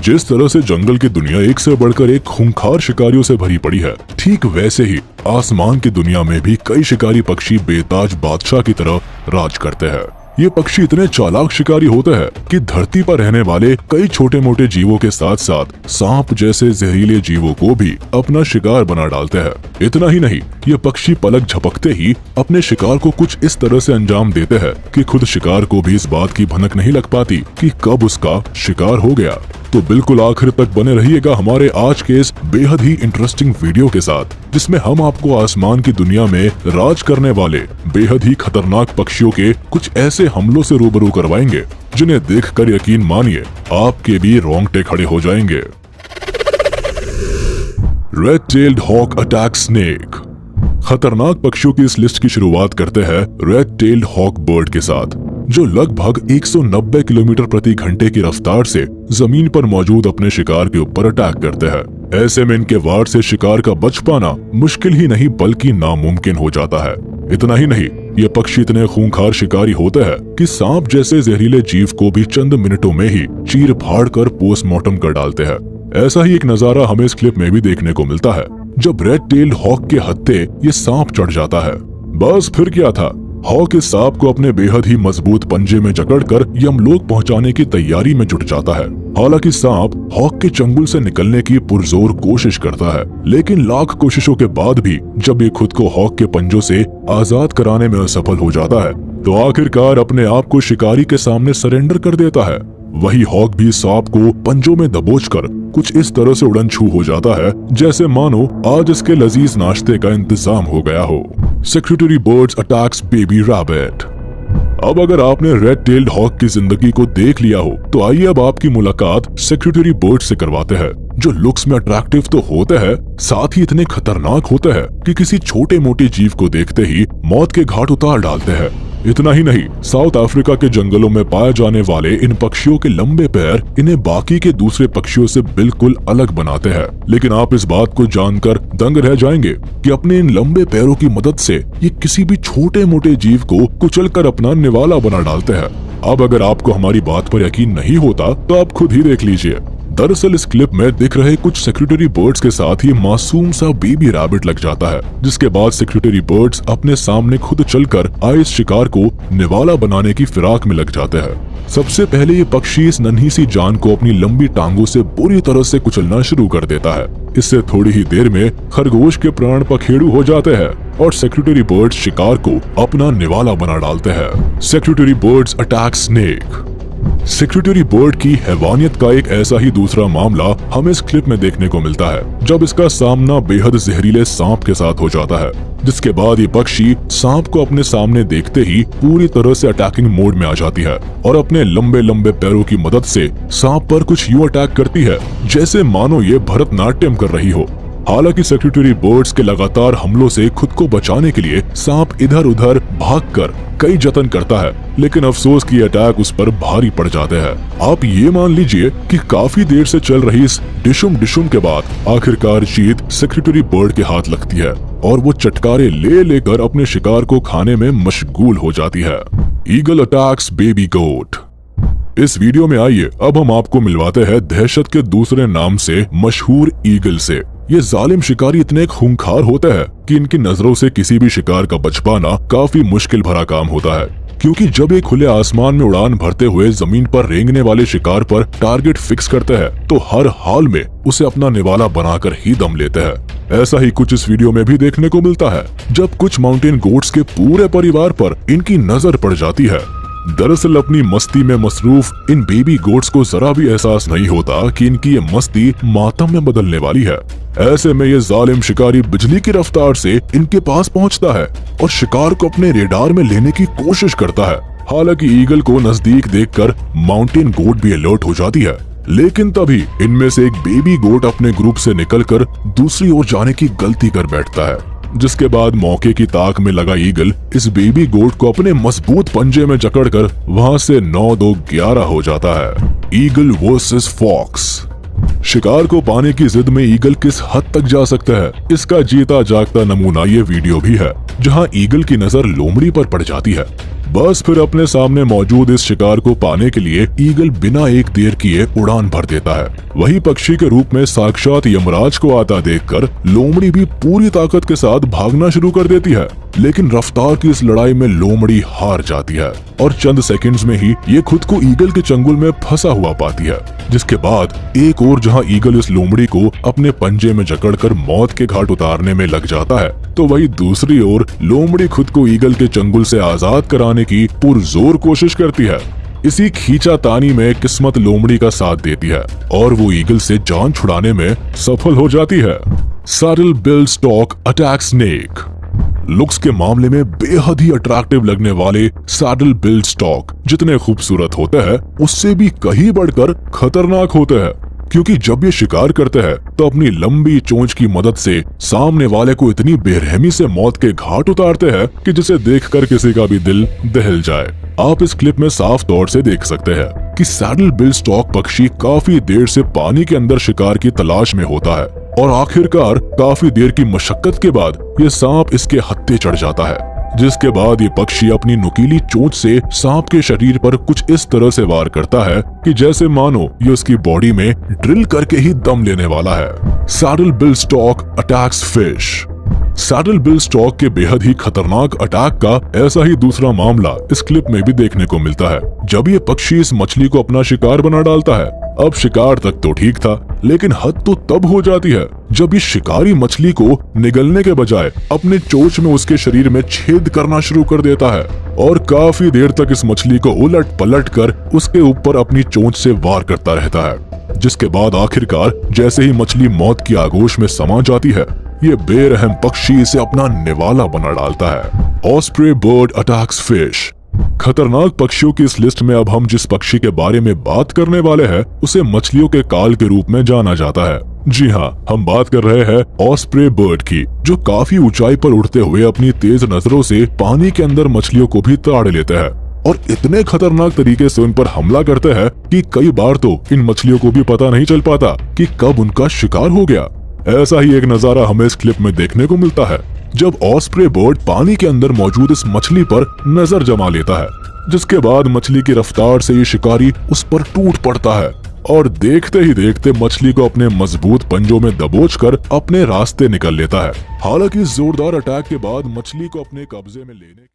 जिस तरह से जंगल की दुनिया एक से बढ़कर एक खूंखार शिकारियों से भरी पड़ी है, ठीक वैसे ही आसमान की दुनिया में भी कई शिकारी पक्षी बेताज बादशाह की तरह राज करते हैं। ये पक्षी इतने चालाक शिकारी होते हैं कि धरती पर रहने वाले कई छोटे मोटे जीवों के साथ साथ सांप जैसे जहरीले जीवों को भी अपना शिकार बना डालते हैं। इतना ही नहीं, ये पक्षी पलक झपकते ही अपने शिकार को कुछ इस तरह से अंजाम देते हैं कि खुद शिकार को भी इस बात की भनक नहीं लग पाती कि कब उसका शिकार हो गया। तो बिल्कुल आखिर तक बने रहिएगा हमारे आज के इस बेहद ही इंटरेस्टिंग वीडियो के साथ, जिसमें हम आपको आसमान की दुनिया में राज करने वाले बेहद ही खतरनाक पक्षियों के कुछ ऐसे हमलों से रूबरू करवाएंगे जिन्हें देखकर यकीन मानिए आपके भी रोंगटे खड़े हो जाएंगे। Red tailed hawk attack snake. खतरनाक पक्षियों की इस लिस्ट की शुरुआत करते हैं रेड टेल्ड हॉक बर्ड के साथ, जो लगभग 190 किलोमीटर प्रति घंटे की रफ्तार से जमीन पर मौजूद अपने शिकार के ऊपर अटैक करते हैं। ऐसे में इनके वार से शिकार का बच पाना मुश्किल ही नहीं बल्कि नामुमकिन हो जाता है। इतना ही नहीं, ये पक्षी इतने खूंखार शिकारी होते हैं कि सांप जैसे जहरीले जीव को भी चंद मिनटों में ही चीर फाड़ कर पोस्टमार्टम कर डालते हैं। ऐसा ही एक नजारा हमें इस क्लिप में भी देखने को मिलता है, जब रेड टेल्ड हॉक के हत्थे ये सांप चढ़ जाता है। बस फिर क्या था, हॉक इस सांप को अपने बेहद ही मजबूत पंजे में जकड़कर यमलोक पहुंचाने की तैयारी में जुट जाता है। हालांकि सांप हॉक के चंगुल से निकलने की पुरजोर कोशिश करता है, लेकिन लाख कोशिशों के बाद भी जब ये खुद को हॉक के पंजों से आजाद कराने में असफल हो जाता है, तो आखिरकार अपने आप को शिकारी के सामने सरेंडर कर देता है। वही हॉक भी सांप को पंजों में दबोचकर कुछ इस तरह से उड़न छू हो जाता है जैसे मानो आज इसके लजीज नाश्ते का इंतजाम हो गया हो। Secretary birds attacks baby rabbit. अब अगर आपने रेड टेल्ड हॉक की जिंदगी को देख लिया हो, तो आइए अब आपकी मुलाकात सेक्रेटरी बर्ड से करवाते हैं, जो लुक्स में अट्रैक्टिव तो होते हैं, साथ ही इतने खतरनाक होते हैं कि किसी छोटे मोटे जीव को देखते ही मौत के घाट उतार डालते हैं। इतना ही नहीं, साउथ अफ्रीका के जंगलों में पाए जाने वाले इन पक्षियों के लंबे पैर इन्हें बाकी के दूसरे पक्षियों से बिल्कुल अलग बनाते हैं। लेकिन आप इस बात को जानकर दंग रह जाएंगे कि अपने इन लंबे पैरों की मदद से ये किसी भी छोटे मोटे जीव को कुचलकर अपना निवाला बना डालते हैं। अब अगर आपको हमारी बात पर यकीन नहीं होता तो आप खुद ही देख लीजिए। दरअसल इस क्लिप में दिख रहे कुछ सेक्रेटरी बर्ड्स के साथ ही मासूम सा बेबी रैबिट लग जाता है, जिसके बाद सेक्रेटरी बर्ड्स अपने सामने खुद चलकर आए इस शिकार को निवाला बनाने की फिराक में लग जाते हैं। सबसे पहले ये पक्षी इस नन्ही सी जान को अपनी लंबी टांगों से बुरी तरह से कुचलना शुरू कर देता है। इससे थोड़ी ही देर में खरगोश के प्राण पखेरु हो जाते हैं और सेक्रेटरी बर्ड्स शिकार को अपना निवाला बना डालते हैं। Secretary birds attack snake. Secretary bird की हैवानियत का एक ऐसा ही दूसरा मामला हमें इस क्लिप में देखने को मिलता है, जब इसका सामना बेहद जहरीले सांप के साथ हो जाता है, जिसके बाद ये पक्षी सांप को अपने सामने देखते ही पूरी तरह से अटैकिंग मोड में आ जाती है और अपने लंबे लंबे पैरों की मदद से सांप पर कुछ यूं अटैक करती है जैसे मानो ये भरतनाट्यम कर रही हो। हालांकि सेक्रेटरी बर्ड्स के लगातार हमलों से खुद को बचाने के लिए सांप इधर उधर भागकर कई जतन करता है, लेकिन अफसोस की अटैक उस पर भारी पड़ जाते हैं। आप ये मान लीजिए कि काफी देर से चल रही इस डिशुम डिशुम के बाद आखिरकार जीत सेक्रेटरी बर्ड के हाथ लगती है और वो चटकारे ले लेकर अपने शिकार को खाने में मशगूल हो जाती है। ईगल अटैक्स बेबी गोट। इस वीडियो में आइए अब हम आपको मिलवाते हैं दहशत के दूसरे नाम से मशहूर ईगल से। ये जालिम शिकारी इतने खूंखार होते हैं कि इनकी नजरों से किसी भी शिकार का बच पाना काफी मुश्किल भरा काम होता है, क्योंकि जब ये खुले आसमान में उड़ान भरते हुए जमीन पर रेंगने वाले शिकार पर टारगेट फिक्स करते हैं तो हर हाल में उसे अपना निवाला बनाकर ही दम लेते हैं। ऐसा ही कुछ इस वीडियो में भी देखने को मिलता है, जब कुछ माउंटेन गोट्स के पूरे परिवार पर इनकी नजर पड़ जाती है। दरअसल अपनी मस्ती में मसरूफ इन बेबी गोट्स को जरा भी एहसास नहीं होता कि इनकी ये मस्ती मातम में बदलने वाली है। ऐसे में ये जालिम शिकारी बिजली की रफ्तार से इनके पास पहुंचता है और शिकार को अपने रेडार में लेने की कोशिश करता है। हालांकि ईगल को नजदीक देखकर माउंटेन गोट भी अलर्ट हो जाती है, लेकिन तभी इनमें से एक बेबी गोट अपने ग्रुप से निकलकर दूसरी ओर जाने की गलती कर बैठता है, जिसके बाद मौके की ताक में लगा ईगल इस बेबी गोट को अपने मजबूत पंजे में जकड़कर वहां से 9-2-11 हो जाता है। Eagle versus fox. शिकार को पाने की जिद में ईगल किस हद तक जा सकता है, इसका जीता जागता नमूना ये वीडियो भी है, जहां ईगल की नजर लोमड़ी पर पड़ जाती है। बस फिर अपने सामने मौजूद इस शिकार को पाने के लिए ईगल बिना एक देर किए उड़ान भर देता है। वही पक्षी के रूप में साक्षात यमराज को आता देखकर लोमड़ी भी पूरी ताकत के साथ भागना शुरू कर देती है, लेकिन रफ्तार की इस लड़ाई में लोमड़ी हार जाती है और चंद सेकंड्स में ही ये खुद को ईगल के चंगुल में फंसा हुआ पाती है। जिसके बाद एक और जहां ईगल इस लोमड़ी को अपने पंजे में जकड़कर मौत के घाट उतारने में लग जाता है, तो वही दूसरी ओर लोमड़ी खुद को ईगल के चंगुल से आजाद कराने की पुरजोर कोशिश करती है। इसी खींचातानी में किस्मत लोमड़ी का साथ देती है और वो ईगल से जान छुड़ाने में सफल हो जाती है। Saddle build stock attack snake. Looks के मामले में बेहद ही अट्रैक्टिव लगने वाले सैडल बिल्ड स्टॉक जितने खूबसूरत होते हैं उससे भी कहीं बढ़कर खतरनाक होते हैं, क्योंकि जब ये शिकार करते हैं तो अपनी लंबी चोंच की मदद से सामने वाले को इतनी बेरहमी से मौत के घाट उतारते हैं कि जिसे देखकर किसी का भी दिल दहल जाए। आप इस क्लिप में साफ तौर से देख सकते हैं कि सैडल बिल्ड स्टॉक पक्षी काफी देर से पानी के अंदर शिकार की तलाश में होता है और आखिरकार काफी देर की मशक्कत के बाद ये सांप इसके हत्थे चढ़ जाता है, जिसके बाद ये पक्षी अपनी नुकीली चोंच से सांप के शरीर पर कुछ इस तरह से वार करता है कि जैसे मानो ये उसकी बॉडी में ड्रिल करके ही दम लेने वाला है। Saddle build stock attacks fish. Saddle build stock के बेहद ही खतरनाक अटैक का ऐसा ही दूसरा मामला इस क्लिप में भी देखने को मिलता है, जब ये पक्षी इस मछली को अपना शिकार बना डालता है। अब शिकार तक तो ठीक था, लेकिन हद तो तब हो जाती है जब ये शिकारी मछली को निगलने के बजाय अपने चोंच में उसके शरीर में छेद करना शुरू कर देता है और काफी देर तक इस मछली को उलट पलट कर उसके ऊपर अपनी चोंच से वार करता रहता है। जिसके बाद आखिरकार जैसे ही मछली मौत की आगोश में समा जाती है, ये बेरहम पक्षी इसे अपना निवाला बना डालता है। Osprey bird attacks fish. खतरनाक पक्षियों की इस लिस्ट में अब हम जिस पक्षी के बारे में बात करने वाले हैं उसे मछलियों के काल के रूप में जाना जाता है। जी हाँ, हम बात कर रहे हैं ऑस्प्रे बर्ड की, जो काफी ऊंचाई पर उड़ते हुए अपनी तेज नजरों से पानी के अंदर मछलियों को भी ताड़ लेते हैं और इतने खतरनाक तरीके से उन पर हमला करते हैं कि कई बार तो इन मछलियों को भी पता नहीं चल पाता कि कब उनका शिकार हो गया। ऐसा ही एक नजारा हमें इस क्लिप में देखने को मिलता है, जब ऑस्प्रे बर्ड पानी के अंदर मौजूद इस मछली पर नजर जमा लेता है, जिसके बाद मछली की रफ्तार से ये शिकारी उस पर टूट पड़ता है और देखते ही देखते मछली को अपने मजबूत पंजों में दबोचकर अपने रास्ते निकल लेता है। हालांकि इस जोरदार अटैक के बाद मछली को अपने कब्जे में लेने